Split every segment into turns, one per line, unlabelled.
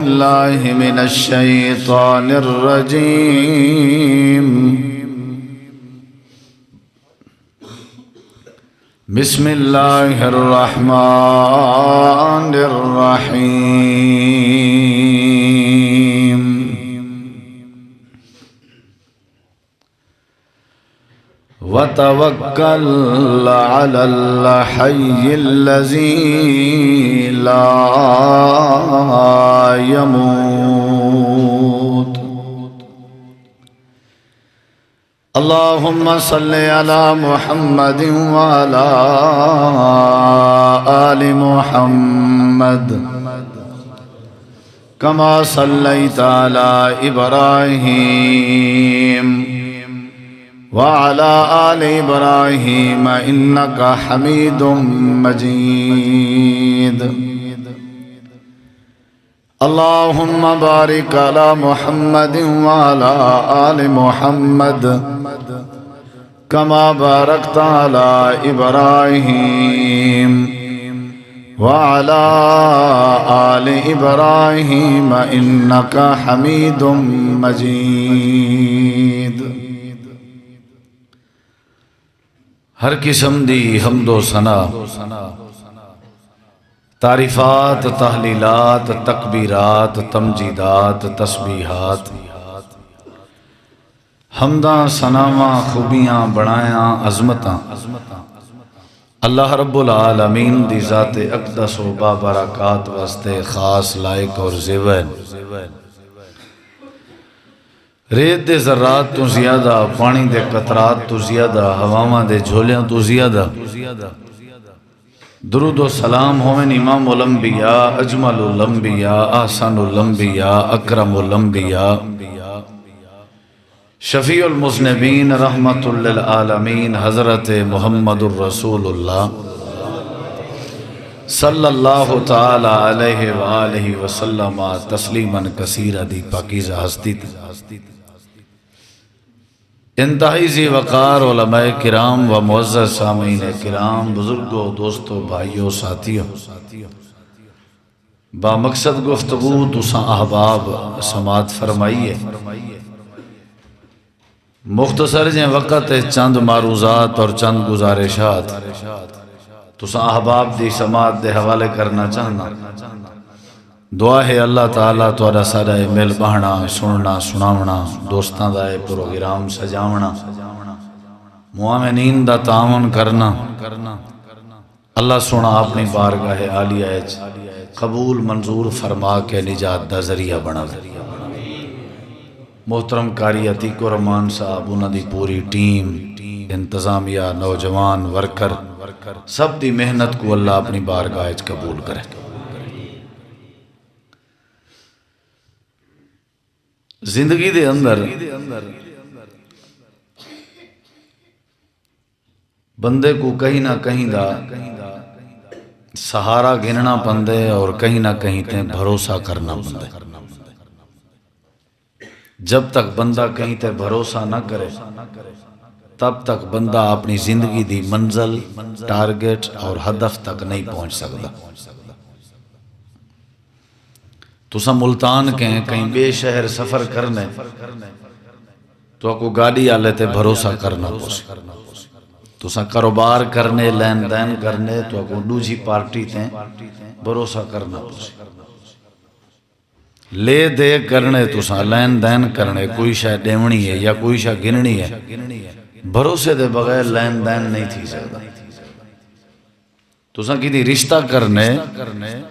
الله من الشيطان الرجيم. بسم الله الرحمن الرحيم. وتوكل على الحي الذي لا يموت. اللهم صل على محمد وعلى آل محمد كما صليت على إبراهيم وعلى آل إبراهيم إنك حميد مجيد. اللهم بارك على محمد وعلى آل محمد كما باركت على إبراهيم وعلى آل إبراهيم إنك حميد مجيد. ہر قسم دی حمد و ثنا، تعریفات، تحلیلات، تکبیرات، تمجیدات، تسبیحات، حمداں، ثناواں، خوبیاں، بڑایاں، عظمتاں اللہ رب العالمین دی ذات اقدس و بابرکات واسطے خاص، لائق اور زیور. ریت دے ذرات تو زیادہ، پانی دے قطرات تو زیادہ، ہواواں دے جھولیاں تو زیادہ درود و سلام ہوئن امام الانبیاء، اجمل الانبیاء، احسن الانبیاء، اکرم الانبیاء، شفیع المذنبین، رحمت للعالمین، حضرت محمد الرسول اللہ صلی اللہ تعالی علیہ وآلہ وسلم تسلیما کثیرا دی پاکیزہ ہستی. انتہائی ذی وقار علماء کرام و معزز سامعین کرام، بزرگوں، دوستوں، بھائیوں، ساتھیوں، با مقصد گفتگو تساں احباب سماعت فرمائیے. مختصر جیں وقت چند معروضات اور چند گزارشات تساں احباب دی سماعت دے حوالے کرنا چاہنا. دعا ہے اللہ تعالیٰ تھوڑا سارا مل بہنا، سننا، سناونا، دوستاں دا پروگرام سجاونا، معاونین دا تعاون کرنا، اللہ سونا اپنی بارگاہ عالیہ قبول منظور فرما کے نجات دا ذریعہ بنا. محترم قاری عتیق الرحمان صاحب، انہاں دی پوری ٹیم، انتظامیہ، نوجوان، ورکر، سب دی محنت کو اللہ اپنی بارگاہ قبول کرے. زندگی دے اندر بندے کو کہیں نہ کہیں دا سہارا گننا پندے اور کہیں نہ کہیں تے بھروسہ کرنا پندے. جب تک بندہ کہیں تے بھروسہ نہ کرے تب تک بندہ اپنی زندگی دی منزل، ٹارگٹ اور ہدف تک نہیں پہنچ سکتا. تسا ملتان کہیں بے شہر سفر کرنے تو کو گاڑی آلے تے بھروسہ کرنا پوسے. تسا کاروبار کرنے، لین دین کرنے تو کو دوجی پارٹی تے بھروسہ کرنا پوسے. لے دے کرنے تسا، لین دین کرنے، کوئی شاہ دیونی ہے یا کوئی شاہ گننی ہے، بھروسے دے بغیر لین دین نہیں تھی سکتا. تسا کی دی رشتہ کرنے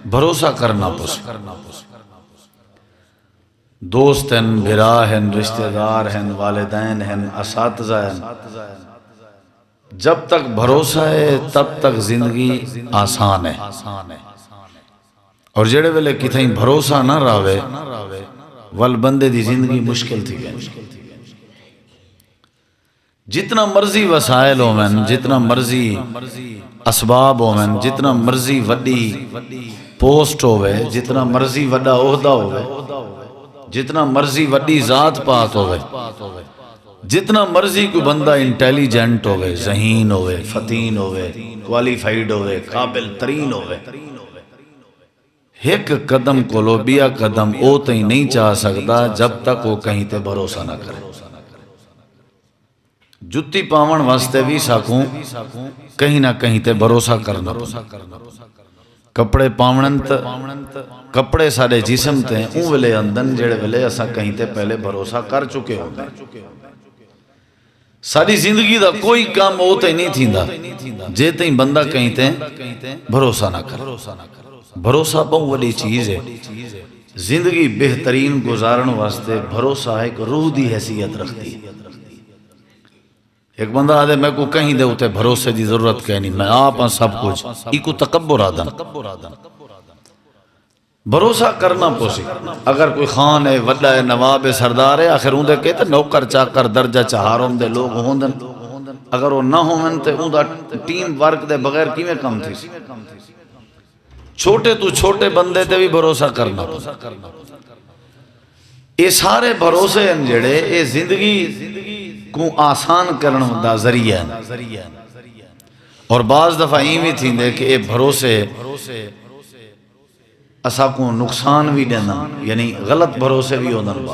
بھروسہ کرنا پوسے. دوست ہیں، بھرا ہیں، رشتہ دار ہیں، والدین ہیں، اساتذہ ہیں. جب تک بھروسہ ہے تب تک زندگی آسان ہے، اور جڑے ویلے کتھیں بھروسہ نہ راوے ول بندے دی زندگی مشکل تھی گئے. جتنا مرضی وسائل ہومن، جتنا مرضی اسباب ہومن، جتنا مرضی وڈی پوسٹ ہوئے، جتنا مرضی وڈا عہدہ ہوئے، جتنا مرضی وڈی ذات پات ہوئے، جتنا مرضی کوئی بندہ انٹیلیجنٹ ہوئے، ذہین ہوئے، فتین ہوئے، کوالیفائیڈ ہوئے، قابل ترین ہوئے، ایک قدم کولوبیا قدم او تھی نہیں چاہ سکتا جب تک وہ کہیں تے بھروسہ نہ کرے. جتی پاون واسطے بھی ساکوں کہیں نہ کہیں تے بھروسہ کرنا. کپڑے پاوننت کپڑے سارے جسم تے اون ویلے اندن جڑے ویلے اساں کہیں تے پہلے بھروسہ کر چکے ہوندے. ساری زندگی دا کوئی کام او تے نہیں تھیندا جے تیں بندہ کہیں تے بھروسہ نہ کرے. بھروسہ بہت وڈی چیز ہے. زندگی بہترین گزارن واسطے بھروسہ ایک روح دی حیثیت رکھتی ہے. ایک بندہ آدھے میں کو کہیں دے ہوتے بھروسے دی ضرورت کہیں نہیں، میں آپ ہاں سب کچھ ایکو تکبر آدھن. بھروسہ کرنا پوسی. اگر کوئی خان ہے، وڈا ہے، نواب ہے، سردار ہے، آخر اون دے کہتے نوکر چاکر درجہ چہارم دے لوگ ہوندن. اگر وہ نہ ہوندن تے اون دا ٹیم ورک دے بغیر کیویں کم تھی. چھوٹے تو چھوٹے بندے تے بھی بھروسہ کرنا. یہ سارے بھروسے ہیں جڑے یہ زندگی کو آسان کرن دا ذریعہ ہے. اور بعض دفعہ ایویں تھیندے کہ یہ بھروسے اسا کو نقصان بھی دینا، یعنی غلط بھروسے بھی ہوندن.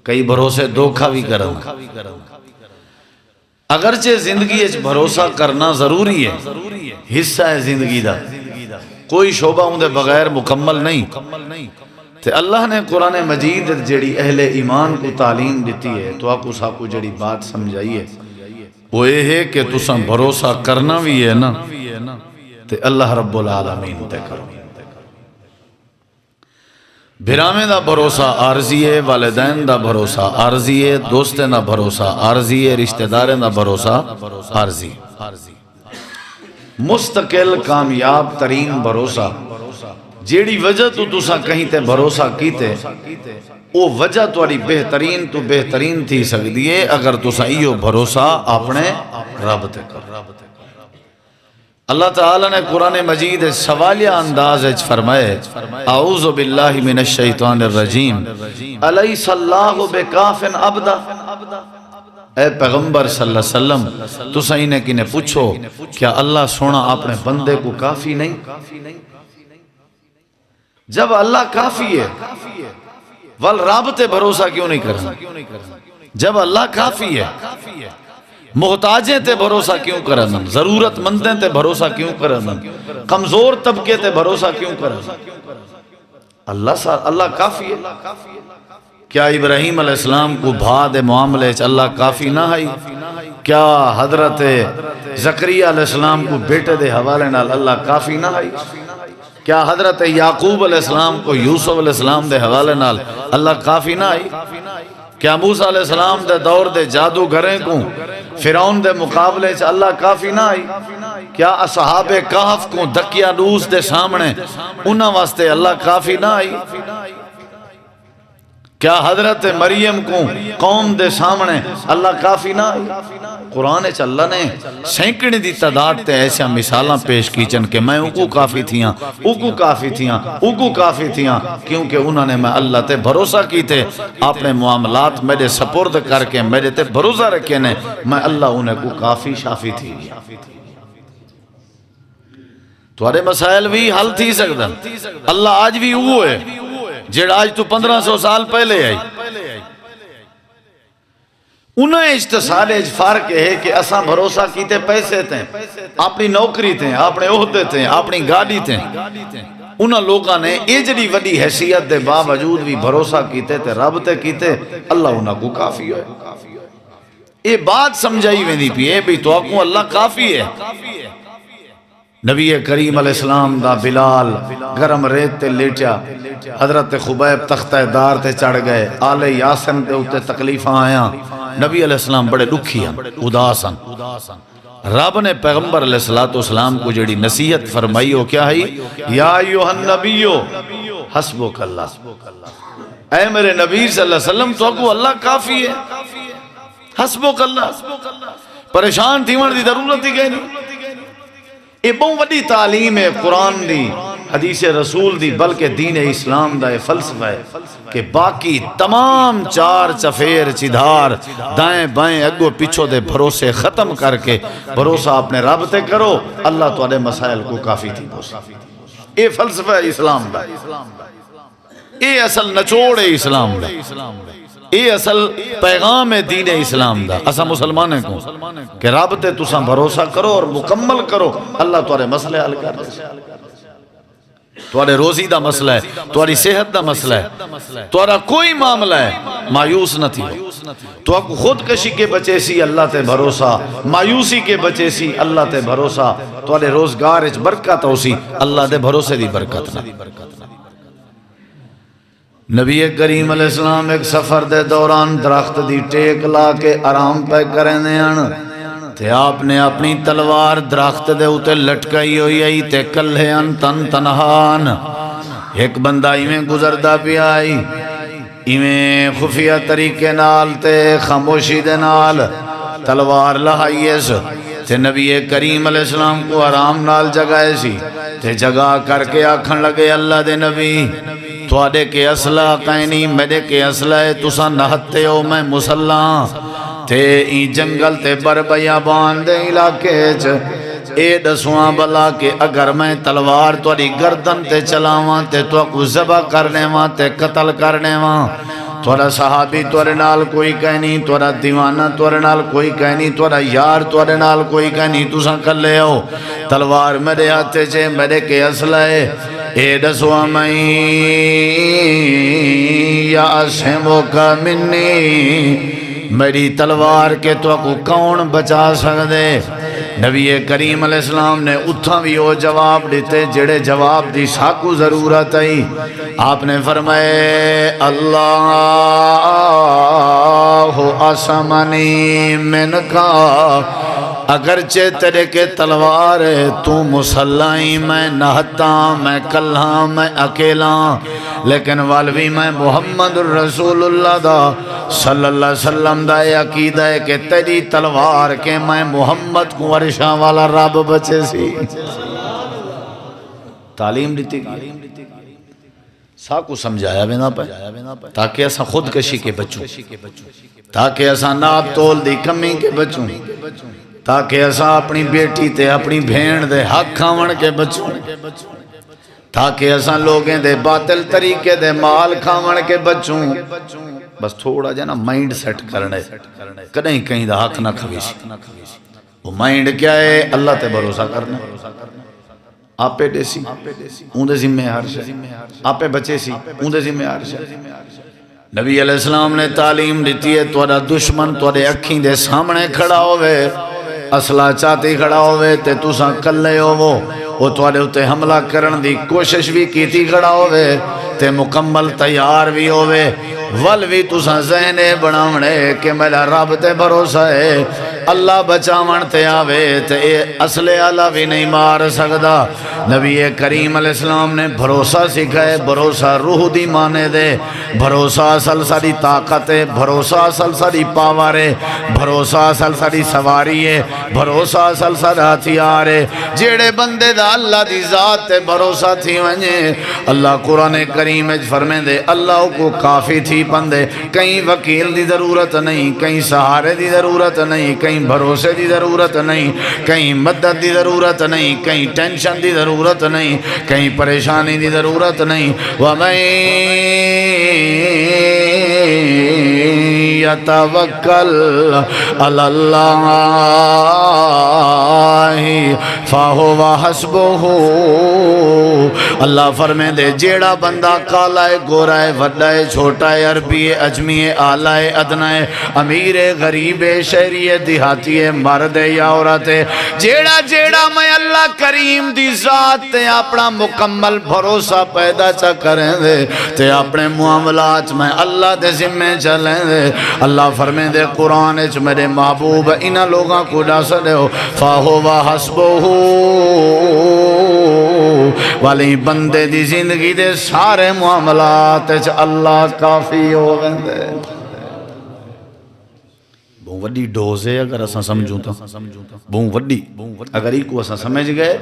کئی بھروسے دھوکا بھی کرن. اگرچہ زندگی اچ بھروسہ کرنا ضروری ہے، حصہ ہے زندگی دا، کوئی شعبہ ہوں دے بغیر مکمل نہیں. تے اللہ نے قرآن مجید جڑی اہل ایمان کو تعلیم دیتی ہے تو آپ اس آپ کو جڑی بات سمجھائی ہے وہ یہ ہے کہ تساں بھروسہ کرنا بھی ہے نا تے اللہ رب العالمین تے کرو. بھرامے دا بھروسہ عارضی ہے، والدین دا بھروسہ عارضی ہے، دوستیں دا بھروسہ عارضی ہے، رشتہ داریں دا بھروسہ عارضی. مستقل کامیاب ترین بھروسہ جیڑی وجہ تو تساں کہیں تے بھروسہ کیتے او وجہ تواڈی بہترین تو بہترین تھی سکدی ہے اگر تساں ایو بھروسہ اپنے رب تے کرو. اللہ تعالی نے قرآن مجید سوالیہ انداز وچ فرمائے اعوذ باللہ من الشیطان الرجیم الیس اللہ بکاف عبدا. اے پیغمبر صلی اللہ علیہ وسلم تساں انہیں کنے پوچھو کیا اللہ سونا اپنے بندے کو کافی نہیں؟ جب اللہ کافی ہے والرب تے بھروسہ کیوں نہیں کرنا؟ جب اللہ کافی ہے محتاجیں تے بھروسہ کیوں کرنا؟ ضرورت مندیں تے بھروسہ کیوں کرنا؟ کمزور طبقے تے بھروسہ کیوں کرنا؟ اللہ کافی ہے. کیا ابراہیم علیہ السلام کو بھاد معاملے اللہ کافی نہ ہے؟ کیا حضرت زکریا علیہ السلام کو بیٹے دے حوالے نال اللہ کافی نہ ہے؟ کیا حضرت یعقوب علیہ السلام کو یوسف علیہ السلام دے حوالے نال اللہ کافی نہ آئی؟ کیا موسیٰ علیہ السلام دے دور دے جادوگریں کو فرعون دے مقابلے چ اللہ کافی نہ آئی؟ کیا اصحاب کہف کو دکیا نوس دے سامنے انہاں واسطے اللہ کافی نہ آئی؟ کیا حضرت مریم کو قوم دے سامنے اللہ کافی نہ آئی؟ قرآن اچ اللہ نے سینکڑی دی تعداد تے ایسا مثالاں پیش کیچن کہ میں اوکو کافی تھیاں، اوکو کافی تھیاں، اوکو کافی تھیاں، کیونکہ انہوں نے میں اللہ تے بھروسہ کی تھے. اپنے معاملات میرے سپرد کر کے میرے تے بھروسہ رکھے نے میں اللہ انہیں کو کافی شافی تھی. تمہارے مسائل بھی حل تھی سکتا. اللہ آج بھی وہ ہے جڑا آج تو 1500 سال پہلے آئی. انہیں اجتسال فرق ہے کہ اساں بھروسہ کیتے پیسے تھے، اپنی نوکری تھے، اپنے عہدے تھے، اپنی گاڑی تھے. انہاں لوگاں نے ایجڑی وڈی حیثیت دے باوجود بھی بھروسہ کیتے تے رب تے کیتے اللہ انہاں کو کافی ہوئے. یہ بات سمجھائی ویندی پی ہے بھی تو آپ اللہ کافی ہے. نبی کریم علیہ السلام دا بلال گرم ریت تے لیٹیا، حضرت خبیب تختہ دار تے چڑھ گئے، آل یاسن دے اتے تکلیفاں آیا. نبی علیہ السلام بڑے دکھی ہیں، اداسن. رب نے پیغمبر علیہ السلام کو جڑی نصیحت فرمائی ہو کیا ہے؟ یا ایوہ النبیو حسبک اللہ. اے میرے نبی صلی اللہ علیہ وسلم تو کو اللہ کافی ہے. حسبک اللہ. پریشان تھی من دی ضرورت ہی گئے نہیں. یہ بہت وڈی تعلیم ہے قرآن دی، حدیث رسول دی، بلکہ دین اسلام دا یہ فلسفہ ہے کہ باقی تمام چار چفیر چدھار دائیں بائیں اگو پیچھو دے بھروسے ختم کر کے بھروسہ اپنے رب تے کرو، اللہ تمہارے مسائل کو کافی تھی. اے فلسفہ اسلام دا، اے اصل نچوڑ اسلام دا، اے اصل پیغام دین اسلام دا۔ اسا مسلمانے کو کہ رب تے تساں بھروسہ کرو اور مکمل کرو، اللہ تمہارے مسئلے حل کر دے۔ تمہارے روزی دا مسئلہ ہے، تمہاری صحت دا مسئلہ ہے، تمہارا کوئی معاملہ ہے، مایوس نہ تھی تو خود کشی کے بچے سی اللہ تے بھروسہ، مایوسی کے بچے سی اللہ تے بھروسہ، تمہارے روزگار اچ برکت ہو سی اللہ دے بھروسے دی برکت نہ۔ نبی کریم علیہ السلام ایک سفر دے دوران درخت دی ٹیک لا کے آرام پہ کریں دیان تے آپ نے اپنی تلوار درخت دے اتے لٹکائی ہوئی آئی تے کلھے ان تن تنہان ایک بندہ ایویں گزردہ پی آئی ایویں خفیہ طریقے نال تے خاموشی دے نال تلوار لہائیس تے نبی کریم علیہ السلام کو آرام نال جگائے سی تے جگہ کر کے آکھن لگے اللہ دے نبی تھوڑے کے اسلحہ قینی میرے کے اسلحہ تسا نہتے ہو میں مسلح تے ای جنگل تے بربیابان دے علاقے چ اے دسواں بلا کہ اگر میں تلوار توڑی گردن تے چلاواں تے تو کو ذبح کرنے واں تے قتل کرنے واں تھوڑا صحابی تورے نال کوئی کہنی تھوڑا دیوانہ تورے نال کوئی کہنی تھوڑا یار تورے نال کوئی کہنی تساں کر لے ہو تلوار میرے ہاتھے چھے میرے کے اسلحے اے دسواں میں یا اسمو کا منی میری تلوار کے تو کو کون بچا سکدے نبی کریم علیہ السلام نے اتھا بھی وہ جواب دیتے جڑے جواب دی ساکو ضرورت ہے آپ نے فرمائے اللہ عصمنی من کا اگرچہ تیرے کے تلوار ہے تو مسلحی میں نہتا میں کلہاں میں اکیلا لیکن والوی میں محمد الرسول اللہ دا صلی اللہ علیہ وسلم دا عقیدہ ہے کہ تیری تلوار کے میں محمد کو ورشاں والا رب بچے سی تعلیم دیتی گئی سا کو سمجھایا بنا پہ تاکہ ایسا خود کشی کے بچوں تاکہ ایسا ناب تول دی کمی کے بچوں تاکہ ایسا اپنی بیٹی تے اپنی بھین دے حق کھاون کے بچوں تاکہ ایسا لوگیں دے باطل طریقے دے مال کھاون کے بچوں بس تھوڑا جانا مائنڈ سیٹ کرنے کہیں کہیں دا حق نہ کھویسی وہ مائنڈ کیا ہے اللہ تے بھروسہ کرنا آپ پہ دیسی اون دے ذمہ ہر شے آپ پہ بچے سی اون دے ذمہ ہر شے نبی علیہ السلام نے تعلیم دیتی ہے توڑا دشمن توڑے اکھیں دے سامنے کھڑا ہوئے اسلحہ چاہتی کھڑا ہوئے تے تساں کلے ہو وہ توڑے ہوتے حملہ کرن دی کوشش بھی کیتی کھڑا ہوئے تے مکمل تیار بھی ہوئے والوی تساں ذہنے بناونے کہ میرا رب تے بھروسہ ہے اللہ بچاون تے آوے تے اصلے اللہ بھی نہیں مار سکدا نبی کریم علیہ السلام نے بھروسہ سکھائے بھروسہ روح دی مانے دے بھروسہ اصل ساری طاقت ہے بھروسہ اصل ساری پاور ہے بھروسہ اصل ساری سواری ہے بھروسہ اصل ساری ہتھیار ہے جیڑے بندے دا اللہ دی ذات تے بھروسہ تھی ونجے اللہ قرآن کریم فرمائے دے اللہ کو کافی تھی پندے کہیں وکیل دی ضرورت نہیں کہیں سہارے دی ضرورت نہیں کہیں بھروسے دی ضرورت نہیں کہیں مدد دی ضرورت نہیں کہیں ٹینشن دی ضرورت نہیں کہیں پریشانی دی ضرورت نہیں وَمَن يَتَوَكَّلْ عَلَى اللَّهِ فَهُوَ حَسْبُهُ اللہ فرمائے دے جیڑا بندہ کالا ہے گورا ہے وڈا ہے چھوٹا ہے عربی ہے اجمی ہے آلہ ہے ادنا ہے امیر ہے غریب ہے شہری ہے دیہاتی ہے مرد ہے یا عورت ہے جیڑا میں اللہ کریم دی ذات تے اپنا مکمل بھروسہ پیدا چا کریں دے تے اپنے معاملات میں اللہ دے ذمہ چلیں دے اللہ فرمائے دے قرآن اچ میرے محبوب انہا لوگاں کو ڈاسا دے ہو فَهُوَ حَسْبُهُ والی بندے دی زندگی دے سارے معاملات اچ اللہ کافی ہو گئے دے بہت وڈی ڈوز ہے اگر اساں سمجھوں تا بہت وڈی اگر ایک کو اساں سمجھ گئے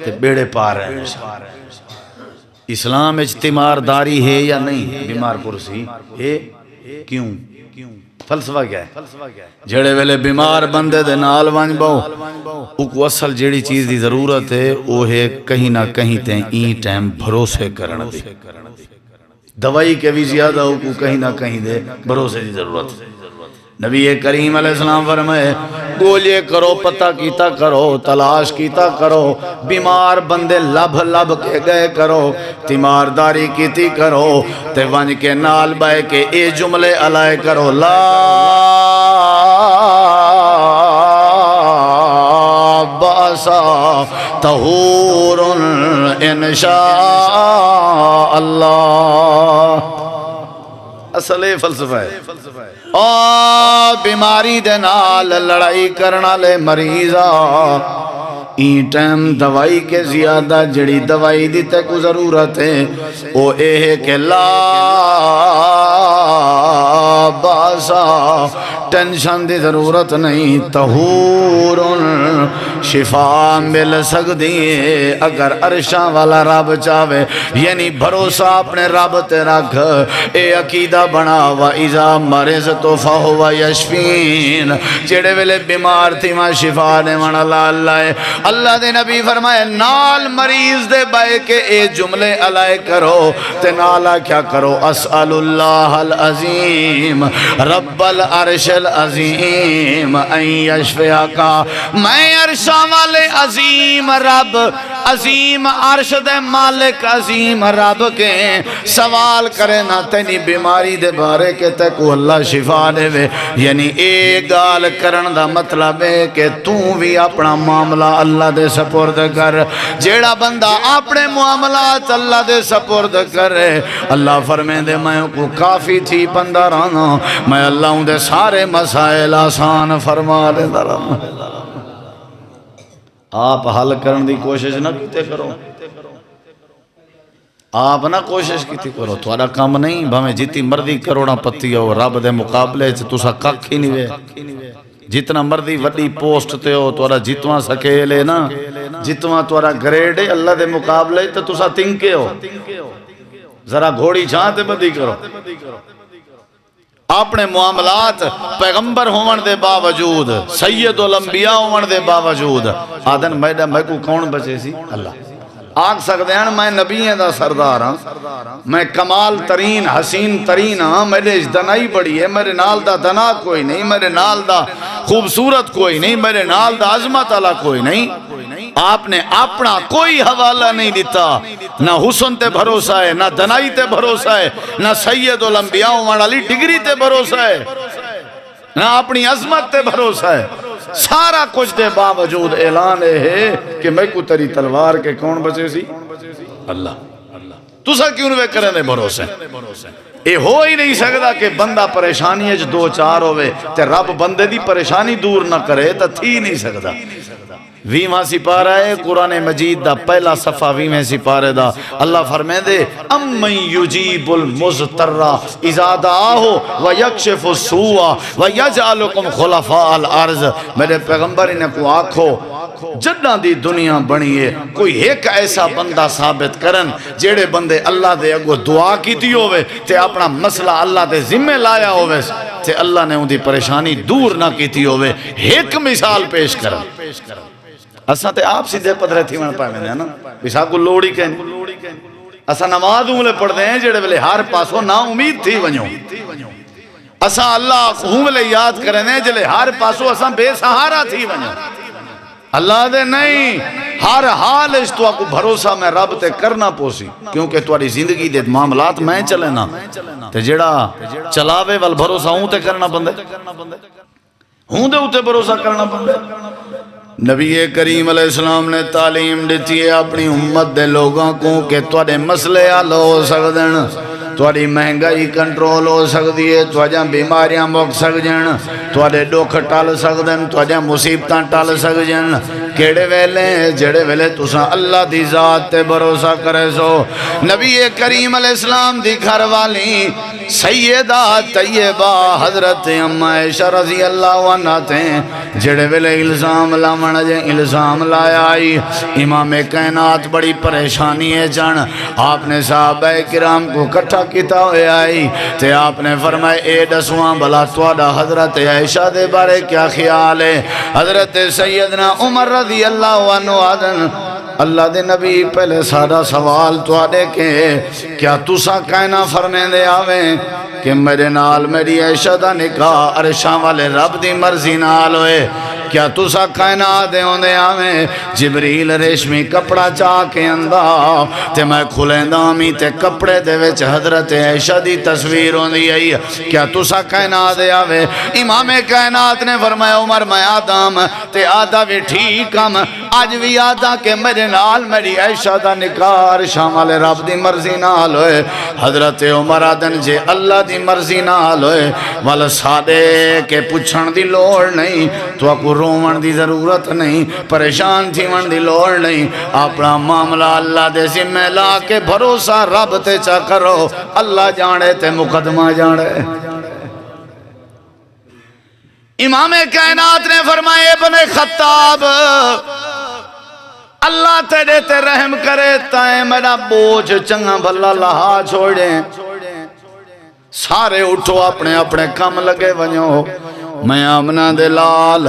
تے بیڑے پار رہے ہیں اسلام اجتماع داری ہے یا نہیں بیمار پرسی ہے کیوں فلسفہ کیا ہے؟ جڑے ویلے بیمار بندے دے نال ونج باؤ او کو اصل جیڑی چیز دی ضرورت ہے وہ ہے کہیں نہ کہیں تے این ٹائم بھروسے کرن دی، دوائی کے بھی زیادہ او کو کہیں نہ کہیں دے بھروسے دی ضرورت ہے۔ نبی کریم علیہ السلام فرمائے گولیے کرو، پتہ کیتا کرو، تلاش کیتا کرو، بیمار بندے لب لب کے گئے کرو، تیمارداری کیتی کرو، تے ونج کے نال بائے کے اے جملے علائے کرو، لا باسا طہور انشاء اللہ۔ اصل یہ فلسفہ ہے۔ بیماری دے نال لڑائی کرنا لے مریضا این ٹائم دوائی کے زیادہ جڑی دوائی دی تے کو ضرورت ہے او اے ہے کہ لا باسا ٹینشن دی ضرورت نہیں، طہور شفا مل سکتی ہے اگر عرشاں والا رب چاہے، یعنی بھروسہ اپنے رب تے رکھ، اے عقیدہ بنا وَإِذَا مَرِضْتُ فَهُوَ يَشْفِينِ، جڑے ویلے بیمار تھی ماں شفا دے من اللہ ہے۔ اللہ دے نبی فرمائے نال مریض دے بائے کے اے جملے علائے کرو، تے نالا کیا کرو، اسأل اللہ العظیم رب العرش العظیم ان یشفیکا، میں عرشاں والے عظیم رب، عظیم عرش دے مالک عظیم رب کے سوال کرے نہ تینی بیماری دے بارے کے تے کو اللہ شفا دے وے، یعنی ایک گال کرن دا مطلب ہے کہ تو بھی اپنا معاملہ اللہ دے سپرد کر، جیڑا بندہ اپنے معاملات اللہ دے سپرد کرے اللہ فرمائے دے میں کو کافی تھی بندہ رانا، میں اللہ ہوں دے سارے مسائل آسان فرما دے رانا۔ آپ حل کرن دی کوشش نہ کیتے کرو، آپ نہ کوشش کیتی کرو، تھوڑا کام نہیں، بھامیں جیتی مردی کروڑا پتی ہو رب دے مقابلے تُسا کک ہی نہیں وے، جتنا مردی وڈی پوسٹ تے ہو تھوڑا جتواں سکیلے نا، جتواں تھوڑا گریڈ ہے اللہ دے مقابلے تے تُسا تنکے ہو، ذرا گھوڑی چھانتے بندی کرو۔ اپنے معاملات پیغمبر ہون دے باوجود، سید الانبیاء ہون دے باوجود آدن میں کو کون بچے سی؟ اللہ آگ سکتے ہیں میں نبیوں دا سردار ہاں، میں کمال ترین حسین ترین ہاں، میرے دنائی بڑی ہے، میرے نال دا دنا کوئی نہیں، میرے نال دا خوبصورت کوئی نہیں، میرے نال دا عظمت اللہ کوئی نہیں۔ آپ نے اپنا کوئی حوالہ نہیں دیتا، نہ حسن تے بھروسہ ہے، نہ دنائی تے بھروسہ ہے، نہ سید الانبیاء والی ڈگری تے بھروسہ ہے، نہ اپنی عظمت تے بھروسہ ہے۔ سارا کچھ دے باوجود اعلان ہے کہ میں کو تیری تلوار کے کون بچے سی؟ اللہ۔ تُسا کیوں نوے کرنے دے بھروسے؟ اے ہو ہی نہیں سکتا کہ بندہ پریشانی ہے جو دو چار ہوئے تے رب بندے دی پریشانی دور نہ کرے تا تھی نہیں سکتا۔ 20واں سپارہ ہے قرآن مجید دا پہلا صفحہ 20ویں سپارے دا، اللہ فرمائے دے امن یجیب المضطر اذا دعاہ ویکشف السوء ویجعلکم خلفاء الارض، میرے پیغمبر انہیں کو آکھو جدہ دی دنیا بنی ہے کوئی ایک ایسا بندہ ثابت کرن جیڑے بندے اللہ دے اگو دعا کیتی ہوئے تے اپنا مسئلہ اللہ دے ذمہ لایا ہوئے تے اللہ نے ان دی پریشانی دور نہ کیتی ہوئے، ایک مثال پیش کرن۔ اساں تے آپ سیدھے پدھرے تھی من پائے ہیں نا، بسا کو لوڑی کہیں اساں نماز ہوں پڑھتے ہیں جڑے ویلے ہر پاسوں نا امید تھی ونجوں، اساں اللہ ہوں ویلے یاد کریں ہیں جڑے ہر پاسوں اساں بے سہارا تھی ونجوں، اللہ دے نہیں ہر حال اس تو کو بھروسہ میں رب تے کرنا پوسی، کیونکہ تواڈی زندگی دے معاملات میں چلے نا تے جڑا چلاوے وال بھروسہ ہوں تے کرنا بندے، ہوں دے اتے بھروسہ کرنا بندے۔ نبی کریم علیہ السلام نے تعلیم دیتی ہے اپنی امت دے لوگوں کو کہ تواڈے مسئلے حل ہو سکدن، تواڈی مہنگائی کنٹرول ہو سکتی ہے، تواڈیاں بیماریاں مک سکدن، تواڈے دکھ ٹل سکدن، تواڈیاں مصیبتاں ٹل سکدن، کیڑے ویلے جڑے ویلے تساں اللہ دی ذات تے بھروسہ کرے سو۔ نبی کریم علیہ السلام دی گھر والی سیدہ طیبہ حضرت اما عائشہ رضی اللہ عنہ تھے جڑے ویلے الزام لاون جے الزام لایا آئی امام کائنات بڑی پریشانی ہے جان آپ نے صحابہ کرام کو کٹھا کیتا ہوئے آئی تے آپ نے فرمائے اے دسواں بلا تواڈا حضرت عائشہ دے بارے کیا خیال ہے حضرت سیدنا عمر رضی اللہ عنہ آدن اللہ دے نبی پہلے سارا سوال تواڈے کے کیا تسا کائنا فرمے دے آویں کہ میرے نال میری عائشہ دا نکاح عرشاں والے رب دی مرضی نال ہوئے کیا تسا کائنات دے ہوندے آویں جبریل ریشمی کپڑا چاہ کے اندہ تے میں کھلیں دامی تے کپڑے دے وچ حضرت عائشہ دی تصویر ہوندی آئی کیا تسا کائنات دے آویں امام کائنات نے فرمایا عمر میں آدم تے آدھا بھی ٹھیک ہم آج بھی آدھا کہ میرے نال میری عائشہ دا نکاح عرشاں والے رب دی مرضی نال ہوئے حضرت عمر آدن جے اللہ دی مرضی نال ہوئے والا سادے کے پچھن دی لوڑ نہیں تو اکو رومن دی ضرورت نہیں پریشان تھی من دی لوڑ نہیں اپنا معاملہ اللہ دے ذمہ لا کے بھروسہ رب تے چا کرو اللہ جانے تے مقدمہ جانے امام کائنات نے فرمائے ابن خطاب اللہ تیرے تے رحم کرے تائیں میرا بوجھ چنگا بھلا لہا چھوڑے سارے اٹھو اپنے اپنے کام لگے ونیو میں آمنہ دے لال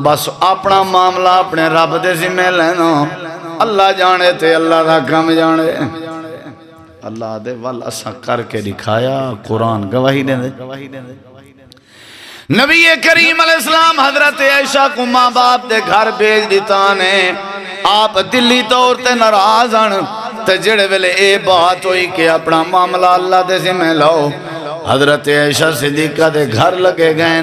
بس اپنا معاملہ اپنے رب دے ذمہ لینا اللہ جانے تے اللہ دا کم جانے اللہ دے والاسا کر کے دکھایا قرآن گواہی دے نبی کریم علیہ السلام حضرت عائشہ کو ماں باپ دے گھر بھیج دیتا نے آپ دلی طور تے ناراض تے جڑے ویلے اے بات ہوئی کہ اپنا معاملہ اللہ دے ذمہ لاؤ حضرت عائشہ صدیقہ دے گھر لگے گئے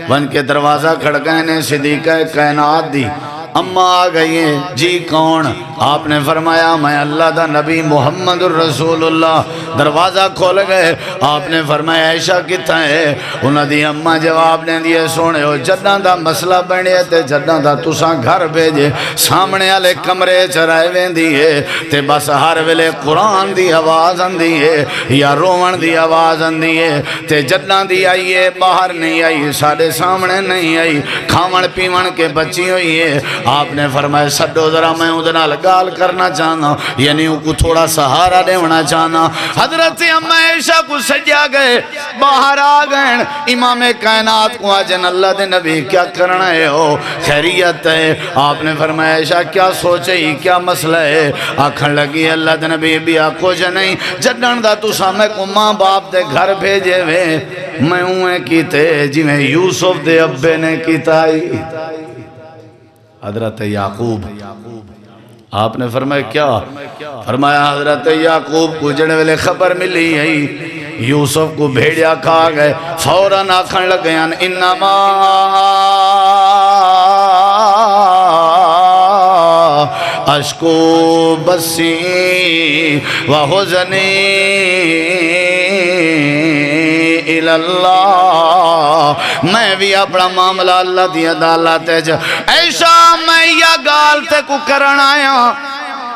بن کے دروازہ کھڑ گئے نے صدیقہ کائنات دی اماں آ گئی ہیں جی کون آپ نے فرمایا میں اللہ دا نبی محمد الرسول اللہ دروازہ کھول گئے آپ نے فرمایا عائشہ کتا ہے انہاں دی اماں جواب نے دیئے سونے ہو جدہ دا مسئلہ بنے تے جدہ دا تساں گھر بھیجے سامنے والے کمرے چرائے وین دیئے تے بس ہر ویلے قرآن دی آواز اندی ہے یا رومن دی آواز اندی ہے تے جدہ دی آئیے باہر نہیں آئی سارے سامنے نہیں آئی کھاون پیون کے بچی ہوئی ہے آپ نے فرمایا سڈو ذرا میں ادھنا گال کرنا چاہنا یعنی ان کو تھوڑا سہارا دیونا چاہنا حضرت اما عائشہ کو سجا گئے باہر آ گئے امام کائنات کو آجن اللہ دے نبی کیا کرنا ہے ہو خیریت ہے آپ نے فرمایا عائشہ کیا سوچے ہی کیا مسئلہ ہے آکھن لگی اللہ دے نبی بھی آکھو جنہیں جدن دا تو سامنے کو ماں باپ دے گھر بھیجے وے میں ہوئے کیتے جی میں یوسف دے ابے نے کیتا ہی حضرت یعقوب آپ نے فرمایا کیا فرمایا حضرت یعقوب کو جڑے ویلے خبر ملی ہے یوسف کو بھیڑیا کھا گئے فوراً آکھن لگے انما اشکو بسی وحزنی اللہ میں بھی اپنا معاملہ اللہ دی عدالت ہے ایشا میں یا گال تے کو کرنا آیا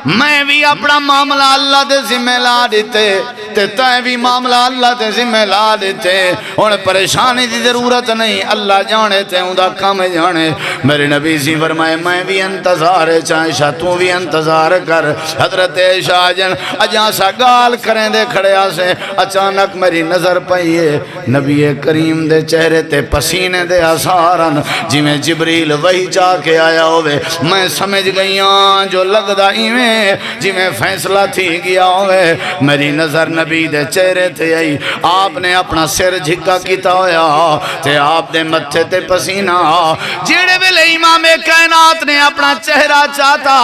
میں بھی اپنا معاملہ اللہ دے ذمہ لا دیتے تے تائیں بھی معاملہ اللہ دے ذمہ لا دیتے اور پریشانی دی ضرورت نہیں اللہ جانے تے ہوں دا کام جانے میرے نبی سی فرمائے میں بھی انتظار چاہشا تو بھی انتظار کر حضرت عائشہ جن اجاں سا گال کریں دے کھڑیا سے اچانک میری نظر پئیے نبی کریم دے چہرے تے پسینے دے آثارن جی میں جبریل وہی چاہ کے آیا ہوئے میں سمجھ گئیاں جو لگدا ایویں جی میں فیصلہ تھی گیا ہوئے میری نظر نبی دے چہرے تھے آئی آپ نے اپنا سر جھکا کیتا ہویا تے آپ دے متھے تے پسینہ جیڑے بلے امام کائنات نے اپنا چہرہ چاہتا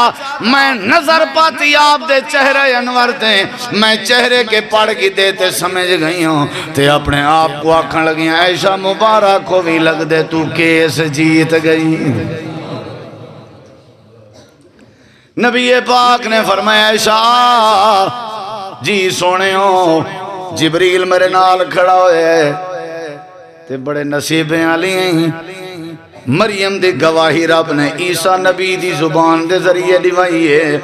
میں نظر پاتی آپ دے چہرے انور تے میں چہرے کے پڑھ کی دیتے سمجھ گئی ہوں تے اپنے آپ کو آکھن لگی عائشہ مبارک کو بھی لگ دے تو کیس جیت گئی نبی پاک نے فرمایا عائشہ جی سونے ہو جبریل میرے نال کھڑا ہوئے تے بڑے نصیبیں آلی ہیں مریم دی گواہی رب نے عیسیٰ نبی دی زبان دے ذریعے دیوائی ہے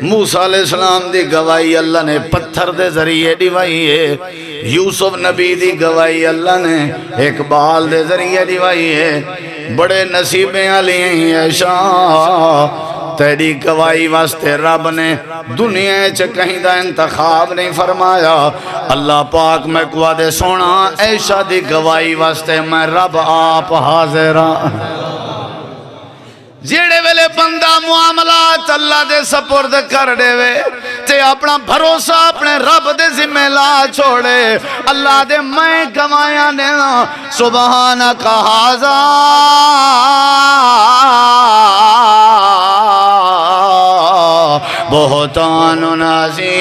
موسیٰ علیہ السلام دی گواہی اللہ نے پتھر دے ذریعے دیوائی ہے یوسف نبی دی گواہی اللہ نے ایک بال دے ذریعے دیوائی ہے بڑے نصیبیں علی ہیں عائشہ تیری گواہی واسطے رب نے دنیا چ کہیں دا انتخاب نہیں فرمایا اللہ پاک میں کو دے سونا عائشہ دی گواہی واسطے میں رب آپ حاضر جیڑے ویلے بندہ معاملات اللہ دے سپرد کر دے وے تے اپنا بھروسہ اپنے رب دے ذمہ لا چھوڑے اللہ دے میں گوایا دینا سبحانک ھذا بہتان عظیم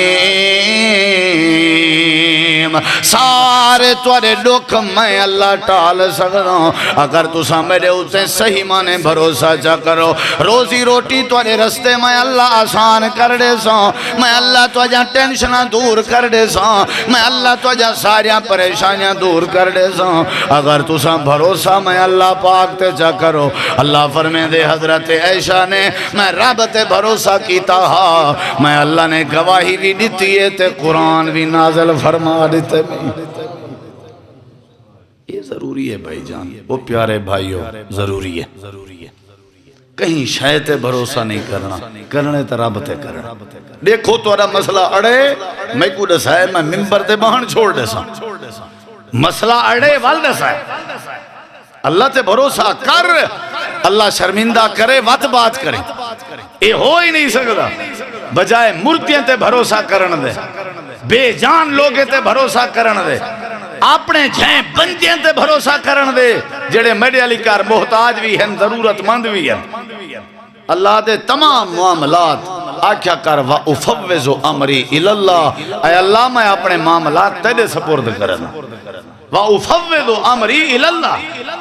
سارے توارے دکھ میں اللہ ٹال سکتا ہوں اگر تسا میرے اسے صحیح مانے بھروسہ چا کرو روزی روٹی توارے رستے میں اللہ آسان کر دے سا میں اللہ تجھا ٹینشنہ دور کر دے سا میں اللہ تجھا ساریاں پریشانیاں دور کر دے سا اگر تسا بھروسہ میں اللہ پاک تے چا کرو اللہ فرمے دے حضرت عائشہ نے میں رب تے بھروسہ کیتا ہا میں اللہ نے گواہی بھی دیتی ہے تے قرآن بھی نازل فرما دیتے میں یہ ضروری ہے بھائی جان وہ پیارے بھائیوں ضروری ہے کہیں شاید بھروسہ نہیں کرنا کرنے تے رب تے کرنا دیکھو تورا مسئلہ اڑے میں کو دسا ہے میں ممبر تے بہن چھوڑ دسا مسئلہ اڑے وال دسا ہے اللہ تے بھروسہ کر اللہ شرمندہ کرے وات بات کرے اے ہو ہی نہیں سکتا بجائے مورتیاں تے بھروسہ کرن دے بے جان لوگے تے بھروسہ کرن دے اپنے جھیں بندیاں تے بھروسہ کرن دے جڑے میڈے علی کار محتاج بھی ہیں ضرورت مند بھی ہیں اللہ دے تمام معاملات آکھیا کر وَأُفَوِّزُ أَمْرِي إِلَى اللَّهِ اے اللہ میں اپنے معاملات تیرے سپرد کرنا وَأُفَوِّزُ أَمْرِي إِلَى اللَّهِ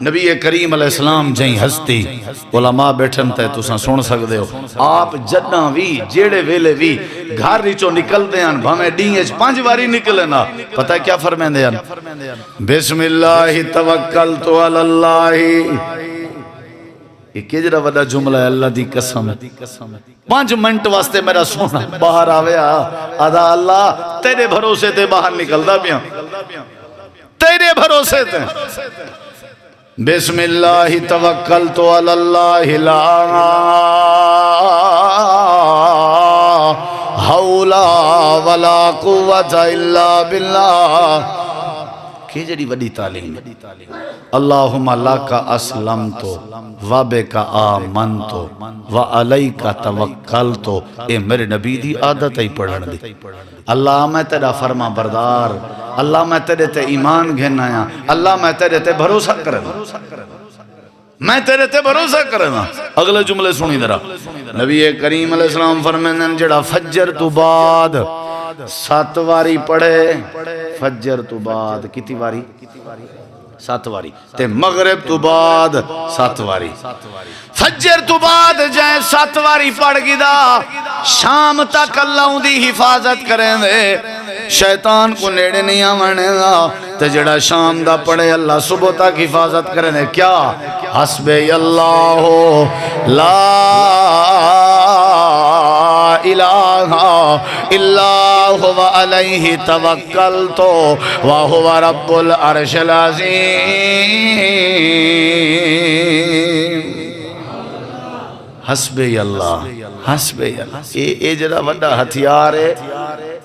نبی کریم علیہ السلام جائیں ہستی علماء بیٹھن تے تساں سن سکتے ہو آپ جداں وی جیڑے ویلے وی گھر ریچو نکل دیاں بھامے ڈینگے 5 باری نکلے نا پتہ کیا فرمین دیاں بسم اللہ توکلت علی اللہ یہ کجرا وڈا جملہ ہے اللہ دی قسم 5 منٹ واسطے میرا سونا باہر آویا ادا اللہ تیرے بھروسے تے باہر نکل دا بیاں تیرے بھروسے تے بسم اللہ توکلت علی اللہ لا حول ولا قوت الا باللہ کہ جڑی وڈی تعلیم اللہم لک اسلمت وبک آمنت وعلیک توکلت اے میرے نبی دی عادت ہی پڑھن دی اللہ میں تیرا فرما بردار اللہ میں تیرے تے ایمان گھن آیا اللہ میں تیرے تے بھروسہ کرنا میں تیرے تے بھروسہ کرنا اگلے جملے سنی درہ نبی کریم علیہ السلام فرمائن جڑا فجر تو بعد 7 واری پڑھے فجر تو بعد کتی واری 7 واری تے مغرب تو بعد 7 واری فجر تو بعد جائیں 7 واری پڑھ گی دا شام تک اللہ ان دی حفاظت کریں دے شیطان کو نیڑے نہیں آمانے دا تے جڑا شام دا پڑھے اللہ صبح تک حفاظت کریں دے کیا حسبی اللہ لا الہ الا هو علیہ توکلت وهو رب العرش العظیم حسبی اللہ حسبی اللہ اے جڑا وڈا ہتھیار ہے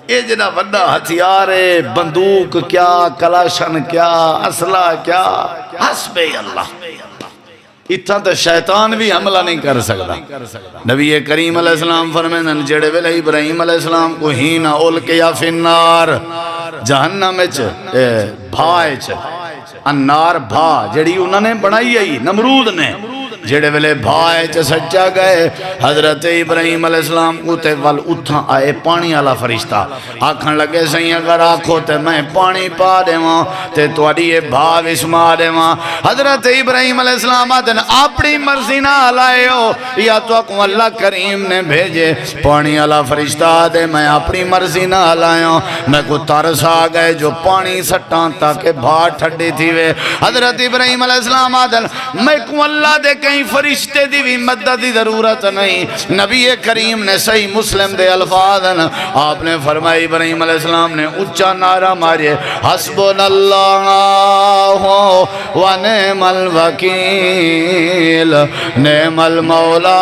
اے جڑا وڈا ہتھیار ہے بندوق کیا کلاشن کیا اسلحہ کیا حسبی اللہ اتنا تو شیطان بھی حملہ نہیں کر سکتا نبی کریم علیہ السلام فرمائن جڑے ویلے ابراہیم علیہ السلام کو ہینا اولکیا فی النار جہنم بھائے انار بھا جڑی انہوں نے بنائی ہے نمرود نے جڑے ویلے بھائے سچا گئے حضرت ابراہیم علیہ السلام کو تے وال اتھا آئے پانی آلا فرشتہ آکھن لگے سہیں اگر آکھو تے میں پانی پا دے ماں تے توڑی یہ بھا وسما دے ماں حضرت ابراہیم علیہ السلام آدھن اپنی مرضی نہ آلائے ہو یا تو اکم اللہ کریم نے بھیجے پانی آلا فرشتہ دے میں اپنی مرضی نہ آلائے ہوں میں کو ترس آ گئے جو پانی سٹان تاکہ بھا ٹھڈی تھی وے حضرت ابراہیم علیہ السلام آدھن میں کو اللہ دے کہ کہیں فرشتے دی بھی مدد دی ضرورت نہیں. نبی کریم نے صحیح مسلم دے الفاظ ہیں, آپ نے فرمائی ابراہیم علیہ السلام نے اچھا نعرہ مارے, حسبنا اللہ و نعم الوکیل نعم المولا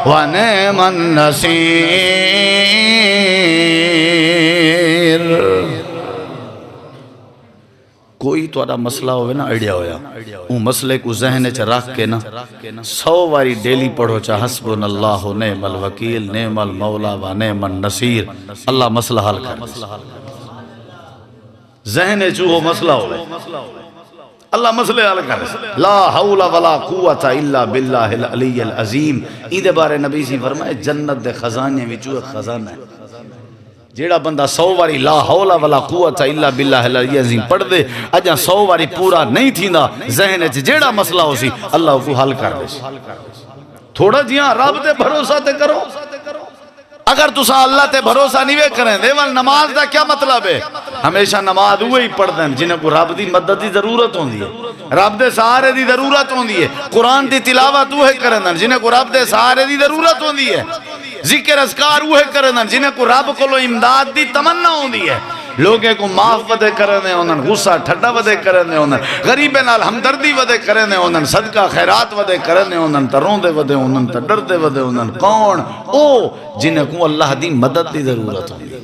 و نعم النصیر. کوئی تو آدھا مسئلہ ہوئے نا آئیڈیا ہویا, اون مسئلے کو ذہن چا رکھ کے نا 100 واری ڈیلی پڑھو چا حسبنا اللہ نعم الوکیل نعم المولا و نعم النصیر, اللہ مسئلہ حل کر. ذہن چو مسئلہ ہوئے اللہ مسئلے حل کر. لا حول ولا قوت الا باللہ العلی العظیم. ایدے بارے نبی سی فرمائے جنت دے خزانے میں چو خزانہ ہے. جیڑا بندہ 100 واری لا حول ولا قوت الا باللہ العلی العظیم پڑھ دے, اجا 100 واری پورا نہیں تھیندا, ذہن چ جیڑا مسئلہ ہو سی اللہ کو حل کر دے. تھوڑا جیاں رب تے بھروسہ تے کرو. اگر تسا اللہ تے بھروسہ نہیں وے کریں دے وال نماز دا کیا مطلب ہے؟ ہمیشہ نماز ہوئے ہی پڑھ دیں جنہیں کو رب دی مدد دی ضرورت ہوندی ہے, رب دے سہارے دی ضرورت ہوندی ہے. قرآن دی تلاوت ہوئے کریں دیں جنہیں کو رب دے سہارے دی ضرورت ہوندی ہے. ذکر اذکار ہوئے کریں دیں جنہیں کو رب کو لو امداد دی تمنا ہوندی ہے. لوگے کو معاف ودے کرنے انہاں, غصہ ٹھڈا ودے کرنے انہاں, غریبے نال ہمدردی ودے کرنے انہاں, صدقہ خیرات ودے کرنے انہاں, ترون دے ودے انہاں, تڈر دے ودے انہاں. کون؟ او جنہیں کو اللہ دی مدد دی ضرورت ہوندی ہے.